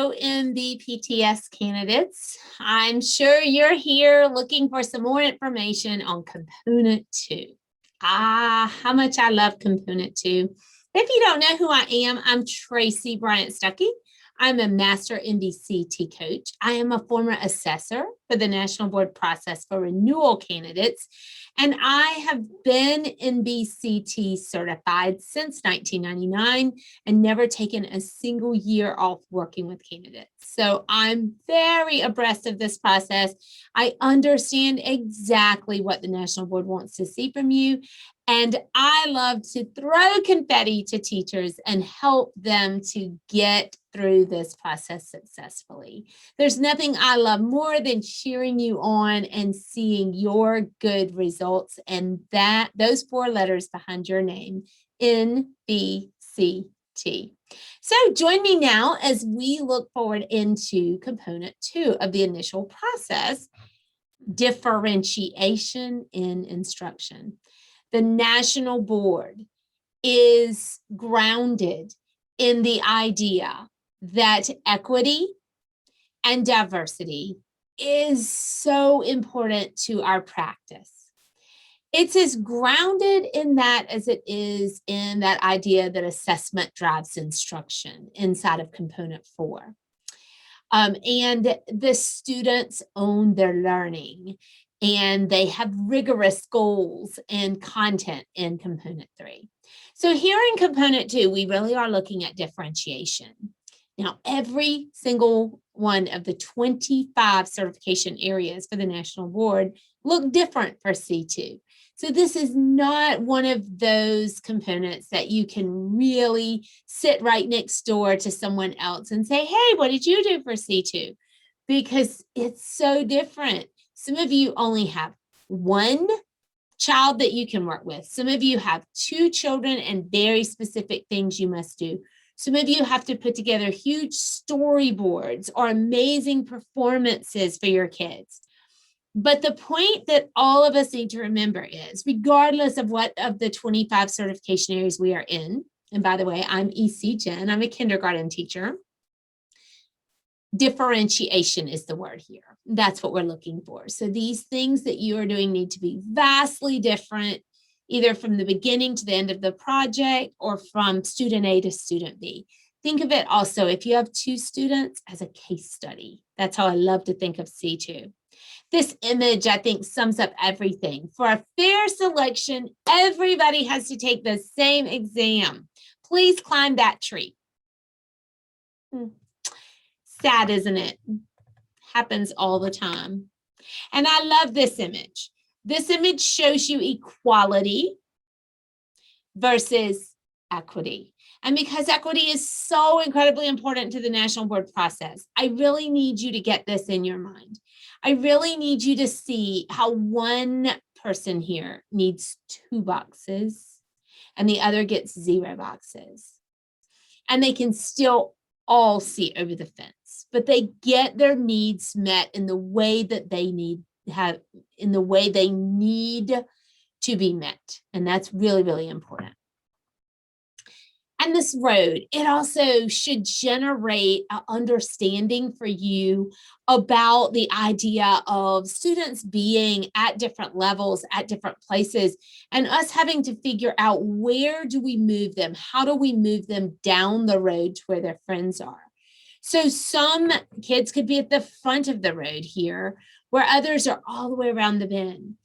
Hello, NBPTS candidates. I'm sure you're here looking for some more information on Component 2. How much I love Component 2. If you don't know who I am, I'm Tracey Bryant Stuckey. I'm a Master NBCT Coach. I am a former assessor for the National Board process for renewal candidates, and I have been NBCT certified since 1999 and never taken a single year off working with candidates. So I'm very abreast of this process. I understand exactly what the National Board wants to see from you, and I love to throw confetti to teachers and help them to get through this process successfully. There's nothing I love more than cheering you on and seeing your good results, and those 4 letters behind your name, NBCT. So join me now as we look forward into Component 2 of the initial process, differentiation in instruction. The National Board is grounded in the idea that equity and diversity is so important to our practice. It's as grounded in that as it is in that idea that assessment drives instruction inside of Component 4. And the students own their learning, and they have rigorous goals and content in Component 3. So here in Component 2, we really are looking at differentiation. Now, every single one of the 25 certification areas for the National Board look different for C2. So this is not one of those components that you can really sit right next door to someone else and say, hey, what did you do for C2? Because it's so different. Some of you only have 1 child that you can work with. Some of you have 2 children and very specific things you must do. Some of you have to put together huge storyboards or amazing performances for your kids. But the point that all of us need to remember is, regardless of what of the 25 certification areas we are in, and by the way, I'm EC Gen, I'm a kindergarten teacher, differentiation is the word here. That's what we're looking for. So these things that you are doing need to be vastly different, either from the beginning to the end of the project or from student A to student B. Think of it also, if you have 2 students, as a case study. That's how I love to think of C2. This image, I think, sums up everything. For a fair selection, everybody has to take the same exam. Please climb that tree. Sad, isn't it? Happens all the time. And I love this image. This image shows you equality versus equity. And because equity is so incredibly important to the National Board process, I really need you to get this in your mind. I really need you to see how one person here needs 2 boxes and the other gets 0 boxes. And they can still all see over the fence, but they get their needs met in the way that they need to be met. And that's really, really important. And this road, it also should generate an understanding for you about the idea of students being at different levels, at different places, and us having to figure out, where do we move them? How do we move them down the road to where their friends are? So some kids could be at the front of the road here, where others are all the way around the bend.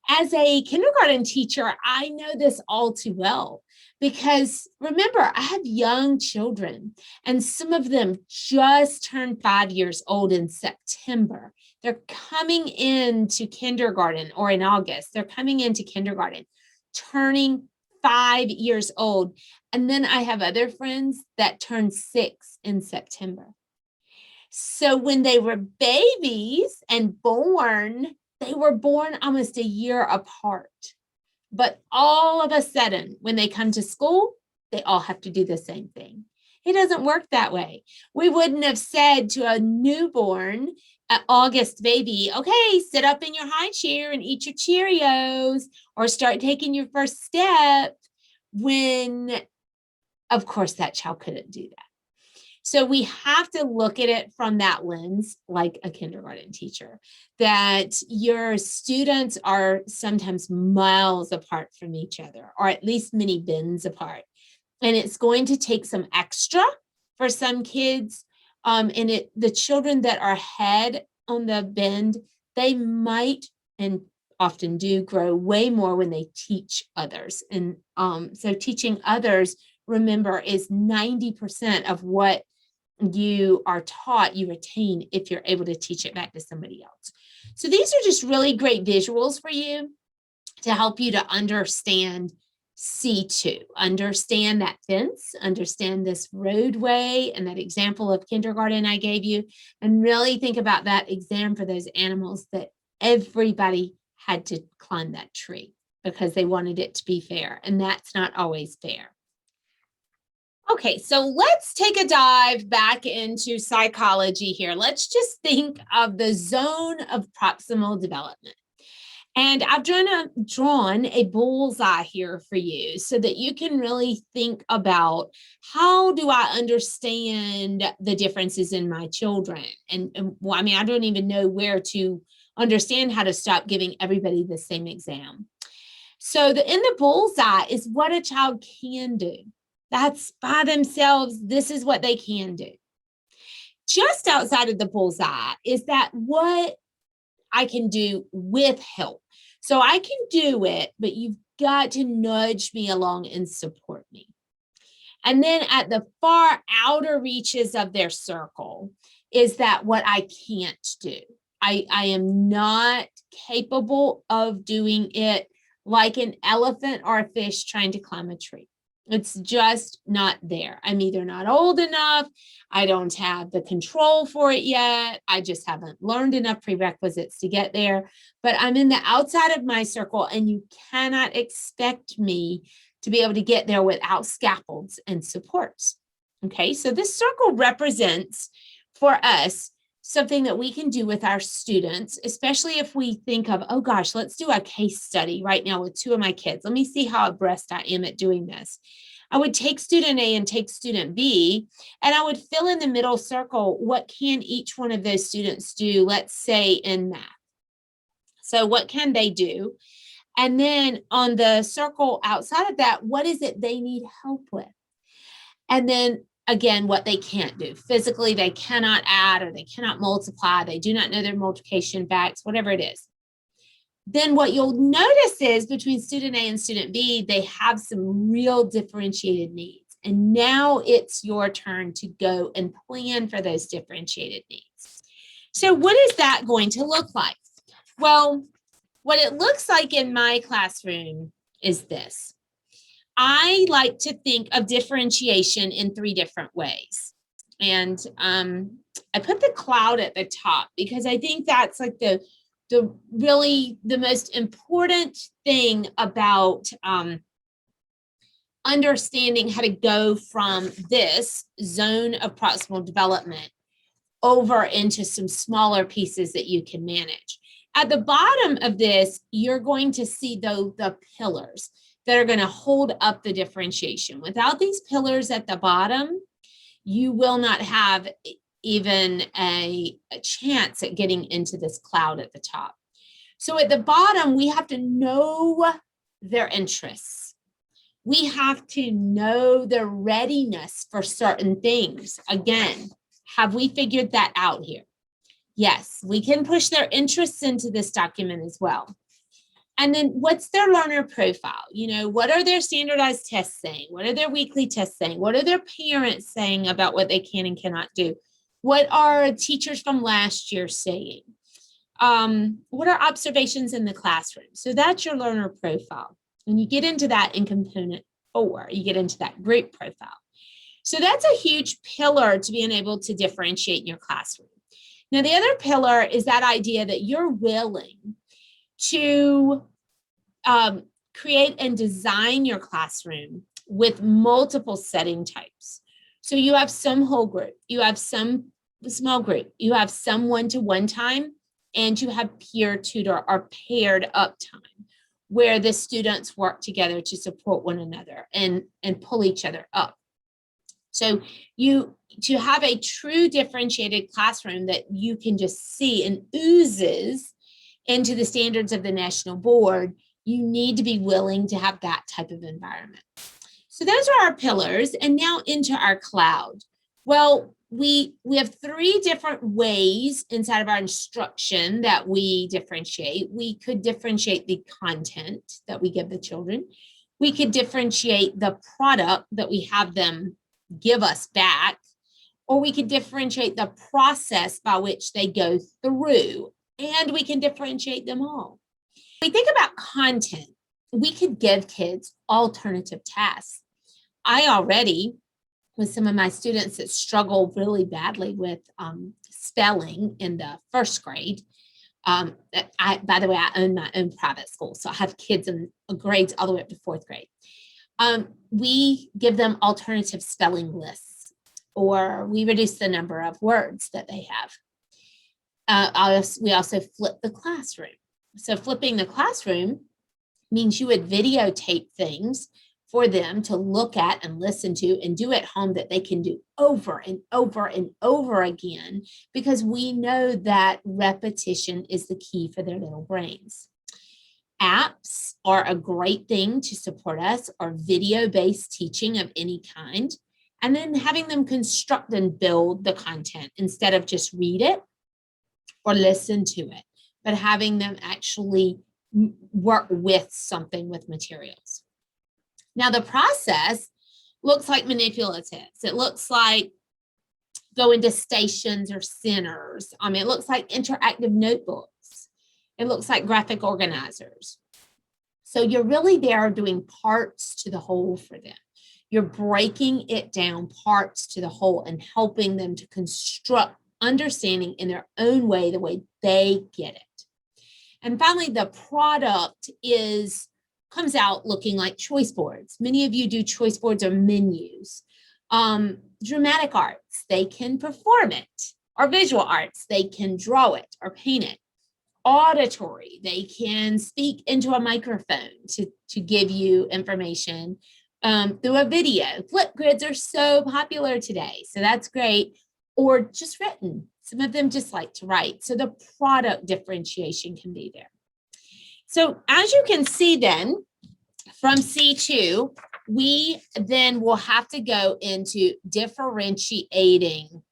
As a kindergarten teacher, I know this all too well, because remember, I have young children, and some of them just turned 5 years old in September. They're coming into kindergarten, or in August, they're coming into kindergarten, turning 5 years old. And then I have other friends that turned 6 in September. So when they were babies and born, they were born almost a year apart. But all of a sudden, when they come to school, they all have to do the same thing. It doesn't work that way. We wouldn't have said to a newborn, an August baby, okay, sit up in your high chair and eat your Cheerios, or start taking your first step, when, of course, that child couldn't do that. So we have to look at it from that lens, like a kindergarten teacher, that your students are sometimes miles apart from each other, or at least many bins apart. And it's going to take some extra for some kids. The children that are ahead on the bend, they might and often do grow way more when they teach others. And so teaching others, remember, is 90% of what you are taught, you retain if you're able to teach it back to somebody else. So these are just really great visuals for you to help you to understand C2, understand that fence, understand this roadway and that example of kindergarten I gave you, and really think about that exam for those animals that everybody had to climb that tree because they wanted it to be fair, and that's not always fair. Okay, so let's take a dive back into psychology here. Let's just think of the zone of proximal development. And I've drawn a bullseye here for you so that you can really think about, how do I understand the differences in my children? Well, I mean, I don't even know where to understand how to stop giving everybody the same exam. So in the bullseye is what a child can do. That's by themselves, this is what they can do. Just outside of the bullseye is that what I can do with help. So I can do it, but you've got to nudge me along and support me. And then at the far outer reaches of their circle is that what I can't do. I am not capable of doing it like an elephant or a fish trying to climb a tree. It's just not there. I'm either not old enough, I don't have the control for it yet, I just haven't learned enough prerequisites to get there, but I'm in the outside of my circle, and you cannot expect me to be able to get there without scaffolds and supports. Okay, so this circle represents for us something that we can do with our students, especially if we think of, oh gosh, let's do a case study right now with two of my kids. Let me see how abreast I am at doing this. I would take student A and take student B, and I would fill in the middle circle, what can each one of those students do, let's say in math. So what can they do? And then on the circle outside of that, what is it they need help with? And then again, what they can't do. Physically, they cannot add or they cannot multiply. They do not know their multiplication facts, whatever it is. Then what you'll notice is between student A and student B, they have some real differentiated needs. And now it's your turn to go and plan for those differentiated needs. So what is that going to look like? Well, what it looks like in my classroom is this. I like to think of differentiation in 3 different ways. And I put the cloud at the top because I think that's like the really the most important thing about understanding how to go from this zone of proximal development over into some smaller pieces that you can manage. At the bottom of this, you're going to see the pillars that are going to hold up the differentiation. Without these pillars at the bottom, you will not have even a chance at getting into this cloud at the top. So at the bottom, we have to know their interests. We have to know their readiness for certain things. Again, have we figured that out here? Yes, we can push their interests into this document as well. And then what's their learner profile? You know, what are their standardized tests saying? What are their weekly tests saying? What are their parents saying about what they can and cannot do? What are teachers from last year saying? What are observations in the classroom? So that's your learner profile. And you get into that in component 4, you get into that group profile. So that's a huge pillar to being able to differentiate in your classroom. Now, the other pillar is that idea that you're willing to create and design your classroom with multiple setting types. So you have some whole group, you have some small group, you have some one-to-one time, and you have peer tutor or paired up time where the students work together to support one another and pull each other up. So you to have a true differentiated classroom that you can just see and oozes into the standards of the national board, you need to be willing to have that type of environment. So those are our pillars, and now into our cloud. Well, we have 3 different ways inside of our instruction that we differentiate. We could differentiate the content that we give the children. We could differentiate the product that we have them give us back, or we could differentiate the process by which they go through, and we can differentiate them all. When we think about content, we could give kids alternative tasks. I already, with some of my students that struggle really badly with spelling in the 1st grade, by the way, I own my own private school, so I have kids in grades all the way up to 4th grade. We give them alternative spelling lists, or we reduce the number of words that they have. We also flip the classroom. So flipping the classroom means you would videotape things for them to look at and listen to and do at home that they can do over and over and over again, because we know that repetition is the key for their little brains. Apps are a great thing to support us, or video-based teaching of any kind, and then having them construct and build the content instead of just read it or listen to it, but having them actually work with something with materials. Now, the process looks like manipulatives. It looks like going to stations or centers. It looks like interactive notebooks. It looks like graphic organizers. So you're really there doing parts to the whole for them. You're breaking it down parts to the whole and helping them to construct understanding in their own way, the way they get it. And finally, the product comes out looking like choice boards. Many of you do choice boards or menus. Dramatic arts, they can perform it, or visual arts, they can draw it or paint it. Auditory, they can speak into a microphone to give you information through a video. Flipgrids are so popular today, so that's great. Or just written. Some of them just like to write. So the product differentiation can be there. So as you can see then, from C2, we then will have to go into differentiating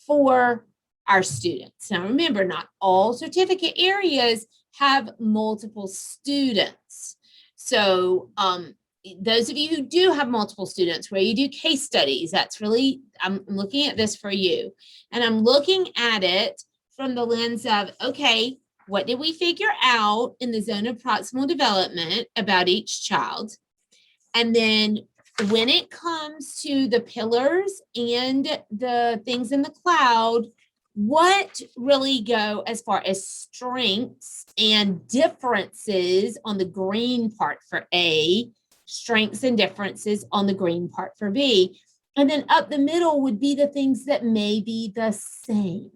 for our students. Now remember, not all certificate areas have multiple students. So those of you who do have multiple students, where you do case studies, that's really, I'm looking at this for you. And I'm looking at it from the lens of, okay, what did we figure out in the zone of proximal development about each child? And then when it comes to the pillars and the things in the cloud, what really go as far as strengths and differences on the green part for A, strengths and differences on the green part for B. And then up the middle would be the things that may be the same.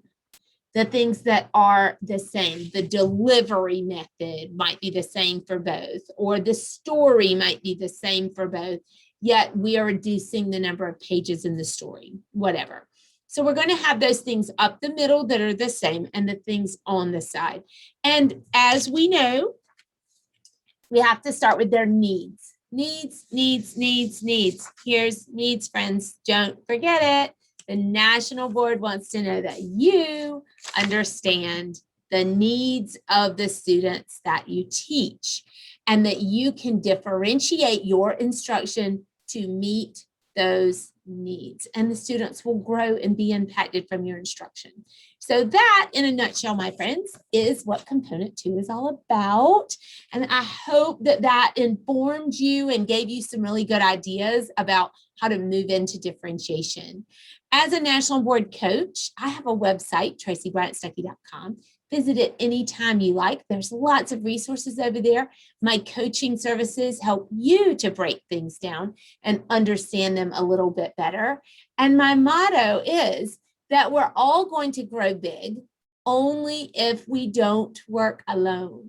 The things that are the same. The delivery method might be the same for both, or the story might be the same for both, yet we are reducing the number of pages in the story, whatever. So we're going to have those things up the middle that are the same and the things on the side. And as we know, we have to start with their needs. Needs. Here's needs, friends. Don't forget it. The national board wants to know that you understand the needs of the students that you teach, and that you can differentiate your instruction to meet those needs, and the students will grow and be impacted from your instruction. So that, in a nutshell, my friends, is what component 2 is all about. And I hope that that informed you and gave you some really good ideas about how to move into differentiation. As a national board coach, I have a website, TraceyBryantStuckey.com. Visit it anytime you like. There's lots of resources over there. My coaching services help you to break things down and understand them a little bit better. And my motto is that we're all going to grow big only if we don't work alone.